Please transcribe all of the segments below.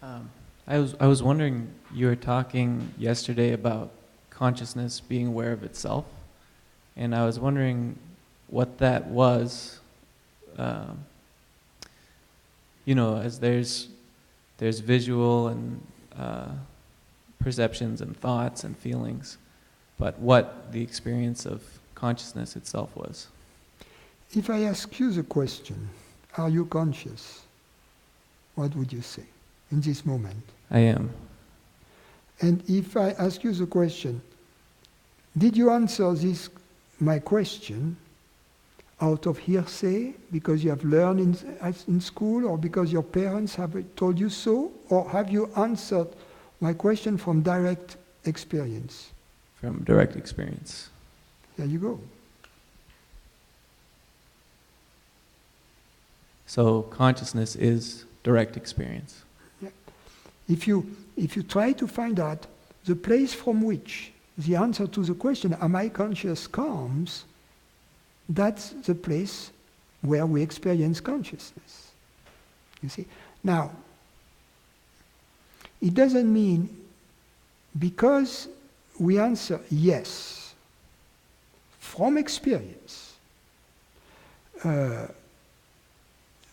I was wondering, you were talking yesterday about consciousness being aware of itself, and I was wondering what that was. As there's visual and perceptions and thoughts and feelings, but what the experience of consciousness itself was. If I ask you the question, are you conscious? What would you say in this moment? I am. And if I ask you the question, did you answer my question out of hearsay, because you have learned in school, or because your parents have told you so? Or have you answered my question from direct experience? From direct experience. There you go. So consciousness is direct experience. Yeah. If you try to find out the place from which the answer to the question, am I conscious, comes, that's the place where we experience consciousness. You see? Now, it doesn't mean because we answer yes from experience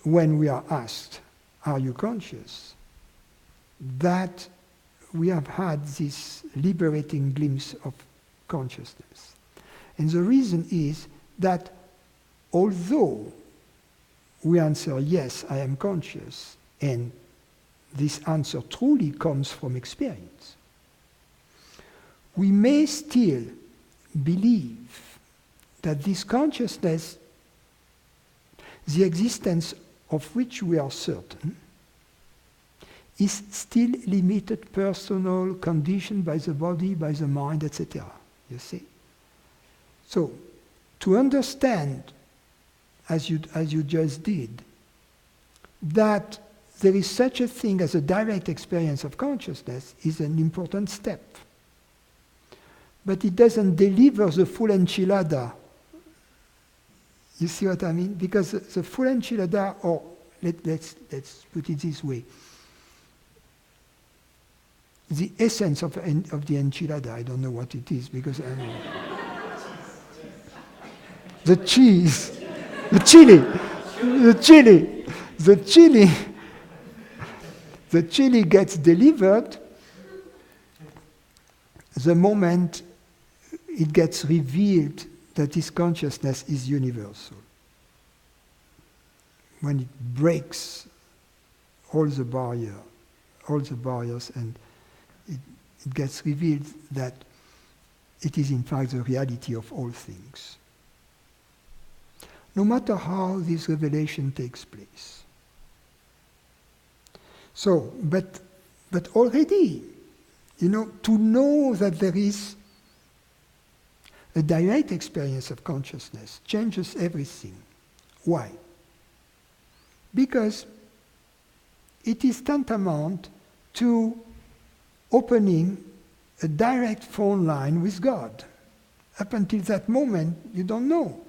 when we are asked, are you conscious, that we have had this liberating glimpse of consciousness. And the reason is that although we answer yes, I am conscious, and this answer truly comes from experience, we may still believe that this consciousness, the existence of which we are certain, is still limited, personal, conditioned by the body, by the mind, etc. You see? So, to understand, as you just did, that there is such a thing as a direct experience of consciousness is an important step. But it doesn't deliver the full enchilada. You see what I mean? Because the full enchilada, or let's put it this way, the essence of the enchilada, I don't know what it is, because I know. The cheese, the chili gets delivered the moment it gets revealed that this consciousness is universal. When it breaks all the barriers, and it gets revealed that it is in fact the reality of all things. No matter how this revelation takes place. So, but already, to know that there is a direct experience of consciousness changes everything. Why? Because it is tantamount to opening a direct phone line with God. Up until that moment, you don't know.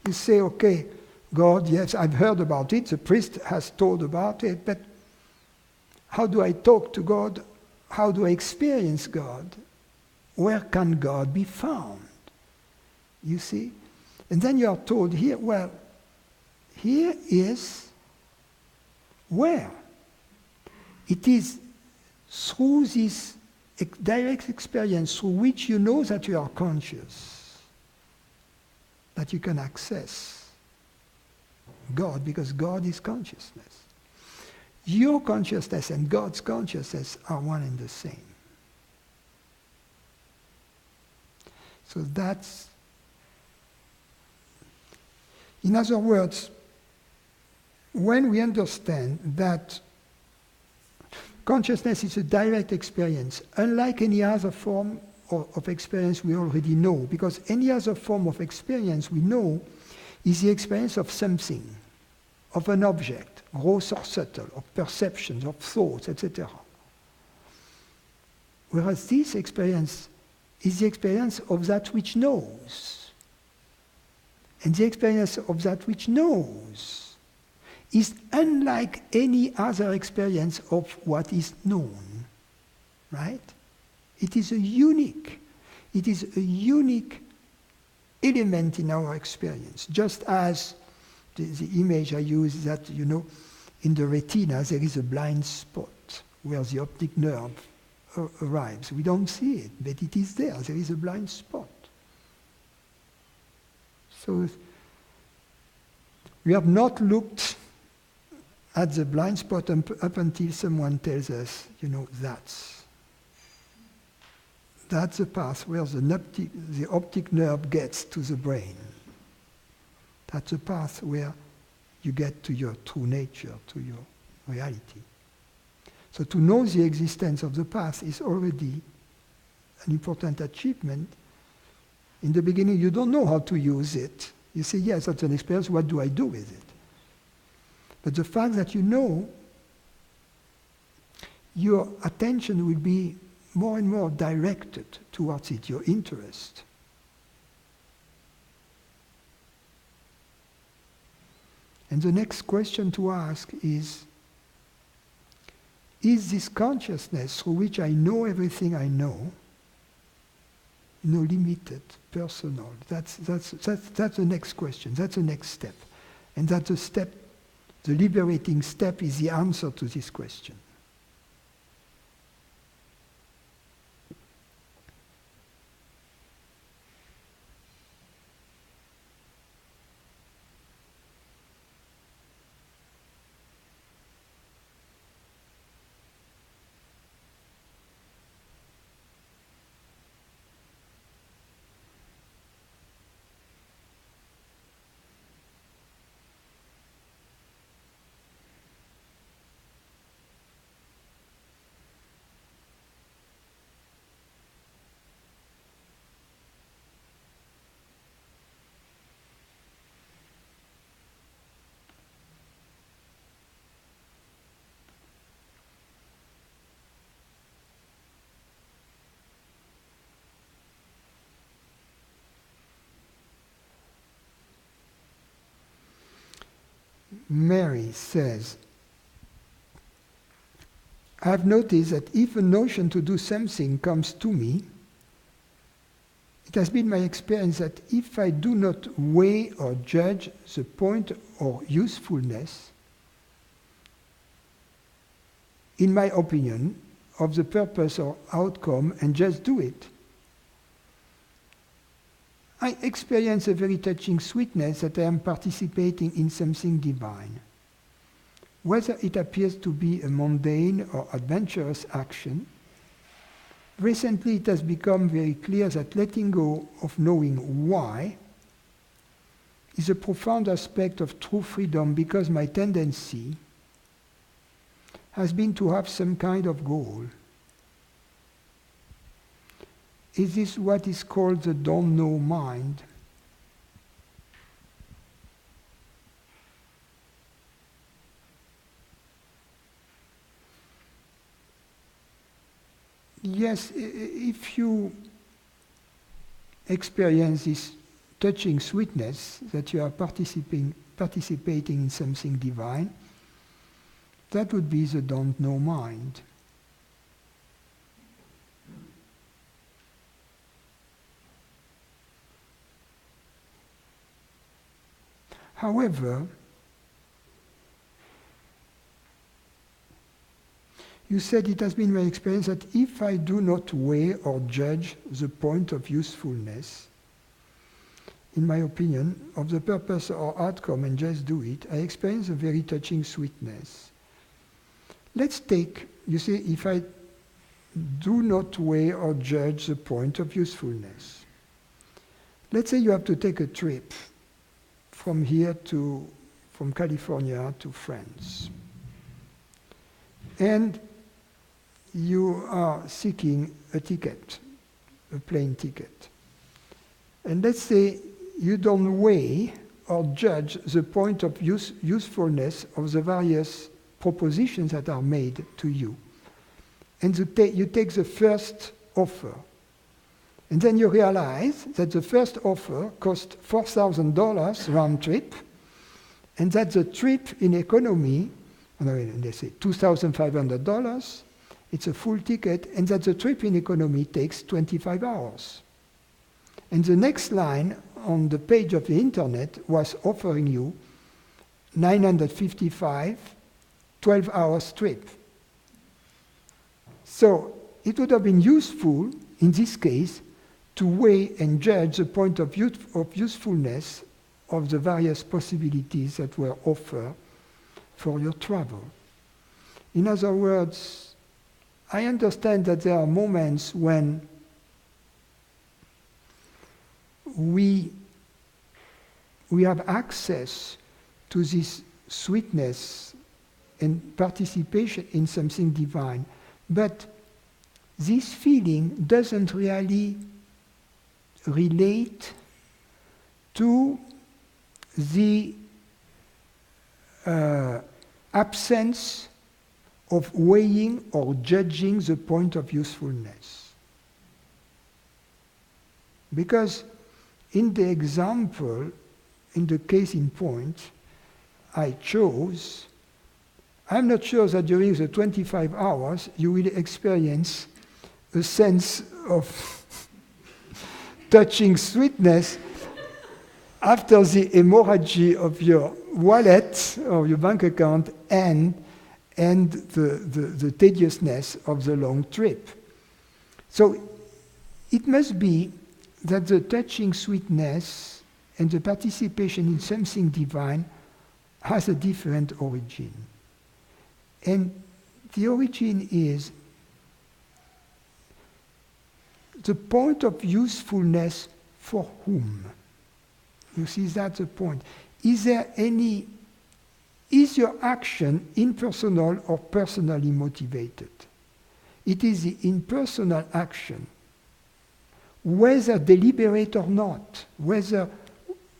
You say, okay, God, yes, I've heard about it, the priest has told about it, but how do I talk to God? How do I experience God? Where can God be found? You see? And then you are told here, well, here is where? It is through this direct experience through which you know that you are conscious, that you can access God, because God is consciousness. Your consciousness and God's consciousness are one and the same. So that's, in other words, when we understand that consciousness is a direct experience, unlike any other form of experience we already know, because any other form of experience we know is the experience of something, of an object, gross or subtle, of perceptions, of thoughts, etc. Whereas this experience is the experience of that which knows. And the experience of that which knows is unlike any other experience of what is known, right? It is a unique element in our experience, just as the image I use is that, in the retina there is a blind spot where the optic nerve arrives. We don't see it, but it is there. There is a blind spot. So we have not looked at the blind spot up until someone tells us, that's the path where the optic nerve gets to the brain. That's the path where you get to your true nature, to your reality. So to know the existence of the path is already an important achievement. In the beginning, you don't know how to use it. You say, yes, that's an experience, what do I do with it? But the fact that you know, your attention will be more and more directed towards it, your interest. And the next question to ask is this consciousness through which I know everything I know, limited, personal? That's the next question, that's the next step. And that's the step, the liberating step is the answer to this question. Mary says, I've noticed that if a notion to do something comes to me, it has been my experience that if I do not weigh or judge the point or usefulness, in my opinion, of the purpose or outcome and just do it, I experience a very touching sweetness that I am participating in something divine. Whether it appears to be a mundane or adventurous action, recently it has become very clear that letting go of knowing why is a profound aspect of true freedom, because my tendency has been to have some kind of goal. Is this what is called the don't know mind? Yes, if you experience this touching sweetness that you are participating in something divine, that would be the don't know mind. However, you said it has been my experience that if I do not weigh or judge the point of usefulness, in my opinion, of the purpose or outcome and just do it, I experience a very touching sweetness. Let's take, you say, if I do not weigh or judge the point of usefulness. Let's say you have to take a trip from California to France. And you are seeking a ticket, a plane ticket. And let's say you don't weigh or judge the point of usefulness of the various propositions that are made to you. And you take the first offer. And then you realize that the first offer cost $4,000 round trip, and that the trip in economy, they say $2,500, it's a full ticket, and that the trip in economy takes 25 hours. And the next line on the page of the internet was offering you 955, 12 hours trip. So it would have been useful, in this case, to weigh and judge the point of usefulness of the various possibilities that were offered for your travel. In other words, I understand that there are moments when we have access to this sweetness and participation in something divine, but this feeling doesn't really relate to the absence of weighing or judging the point of usefulness. Because in the example, in the case in point I chose, I'm not sure that during the 25 hours you will experience a sense of touching sweetness after the hemorrhage of your wallet or your bank account and the tediousness of the long trip. So it must be that the touching sweetness and the participation in something divine has a different origin. And the origin is the point of usefulness for whom? You see, that's the point. Is your action impersonal or personally motivated? It is the impersonal action, whether deliberate or not, whether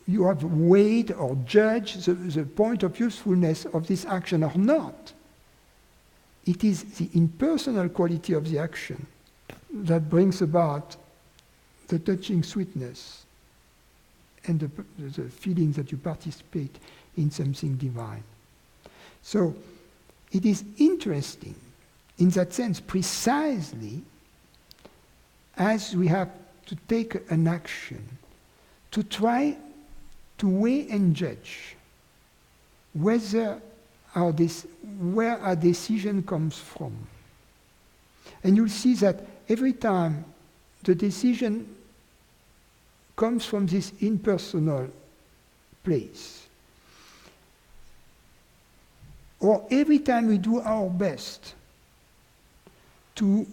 you have weighed or judged the point of usefulness of this action or not. It is the impersonal quality of the action that brings about the touching sweetness and the feeling that you participate in something divine. So it is interesting in that sense, precisely as we have to take an action to try to weigh and judge where our decision comes from. And you'll see that every time the decision comes from this impersonal place, or every time we do our best to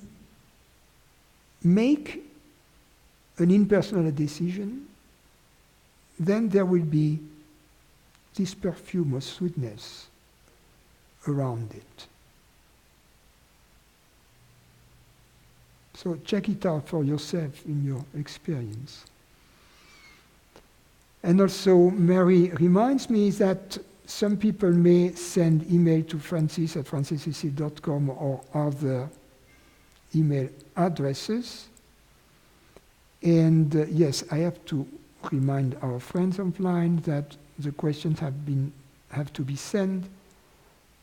make an impersonal decision, then there will be this perfume of sweetness around it. So check it out for yourself in your experience. And also, Mary reminds me that some people may send email to Francis at francislucille.com or other email addresses. And yes, I have to remind our friends online that the questions have to be sent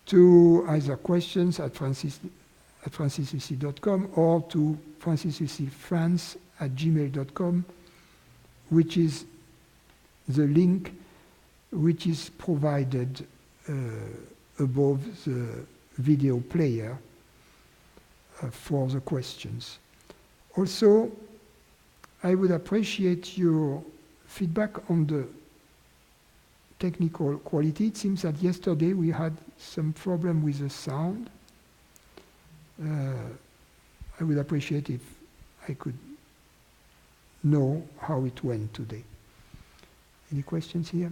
to either questions at francislucille.com or to francislucillefrance@gmail.com, which is the link which is provided above the video player for the questions. Also, I would appreciate your feedback on the technical quality. It seems that yesterday we had some problem with the sound. I would appreciate if I could know how it went today. Any questions here?